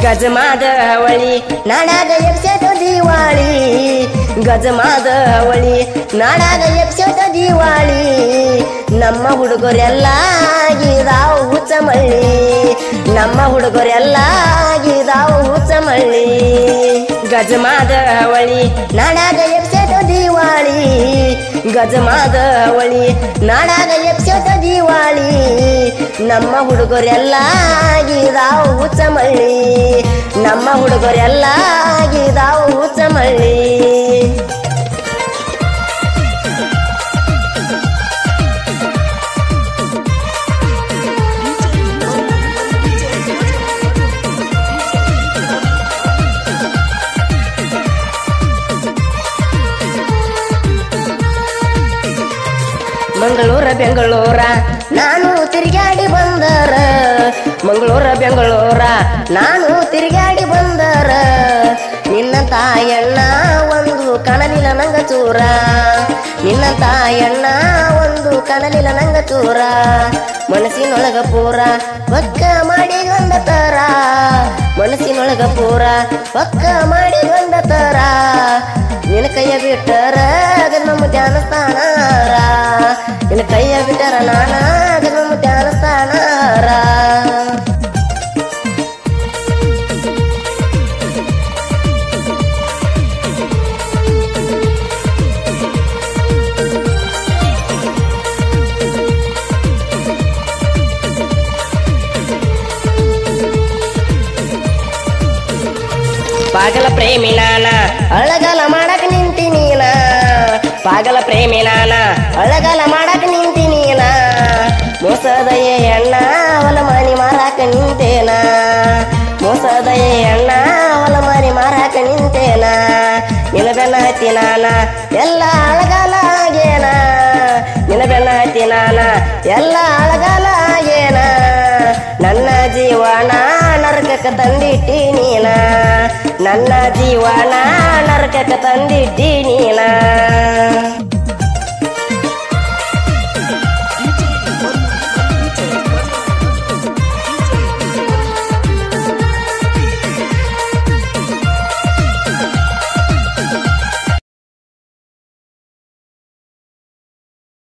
ಗಜಮಾದ ಅವಳಿ ನಾಡಾಗ ಎಪ್ಸದ ದಿವಾಳಿ ಗಜಮಾದ ಅವಳಿ ನಾಡಾಗ ಎಪ್ಸದ ದಿವಾಳಿ ನಮ್ಮ ಹುಡುಗರೆಲ್ಲ ಆಗಿದಾವು ಹುಚ್ಚ ಮಳ್ಳಿ ನಮ್ಮ ಹುಡುಗರೆಲ್ಲ ಆಗಿದಾವು ಹುಚ್ಚ ಮಳ್ಳಿ ಗಜಮಾದ ಅವಳಿ ನಾಡಾಗ ಎಪ್ಸದ ದಿವಾಳಿ ಗಜಮಾದ ಅವಳಿ ನಾಡಾಗ ಎಪ್ಸದ ದಿವಾಳಿ ನಮ್ಮ ಹುಡುಗರೆಲ್ಲ ಆಗಿದಾವು ಹುಚ್ಚ ಮಳ್ಳಿ ನಮ್ಮ ಹುಡುಗರೆಲ್ಲ ಆಗಿದಾವು ಹುಚ್ಚ ಮಳ್ಳಿ ಮಂಗಳೂರ ಬೆಂಗಳೂರ ನಾನು ತಿರುಗಾಡಿ ಬಂದರ ಮಂಗಳೂರ ಬೆಂಗಳೂರ ನಾನು ತಿರುಗಾಡಿ ಬಂದರ ನಿನ್ನ ತಾಯಣ್ಣ ಒಂದು ಕಣಲಿಲ್ಲ ನಂಗ ಚೂರ ನಿನ್ನ ತಾಯಣ್ಣ ಒಂದು ಕಣಲಿಲ್ಲ ನಂಗ ಚೂರ ಮನಸ್ಸಿನೊಳಗ ಪೂರ ಪಕ್ಕ ಮಾಡಿ ಒಂದ ತರ ಮನಸ್ಸಿನೊಳಗ ಪೂರ ಪಕ್ಕ ಮಾಡಿ ಒಂದ ತರ ನಿನ್ನ ಕೈಯ ಬಿಟ್ಟರ ನಮ್ಮ ಧ್ಯಾನ ಸ್ಥಾನಾರ ನಿನ್ನ ಕೈಯ ಬಿಟ್ಟರ ನಾನ ನಮ್ಮ ಧ್ಯಾನ ಸ್ಥಾನಾರ ಪಾಗಲ ಪ್ರೇಮಿ ನಾನ ಅಳಗಲ ಮಾಡಕ್ ನಿಂತಿ ನೀನ ಪಾಗಲ ಪ್ರೇಮಿ ನಾನ ಅಳಗಲ ಮಾಡಕ್ ನಿಂತಿ ನೀನ ಮೋಸದಯ ಎಣ್ಣ ಹೊಲ ಮನಿ ಮಾರಾಕ ನಿಂತೇನ ಮೋಸದಯ ಎಣ್ಣ ಹೊಲ ಮನಿ ಮಾರಾಕ ನಿಂತೇನ ನಿನ್ನ ಬೆನ್ನ ಹತ್ತಿ ನಾನ ಎಲ್ಲ ಅಳಗಲ ಆಗೇನ ನಿನ್ನ ಬೆನ್ನ ಹತ್ತಿ ನಾನ ಎಲ್ಲ ಅಳಗಲ ಆಗೇನ ನನ್ನ ಜೀವನ ನರಕಕ್ಕೆ ತಂದಿಟ್ಟಿ ನೀನ ನನ್ನ ಜೀವನ ನರಕಕ್ಕೆ ತಂದಿಟ್ಟಿ ನೀನ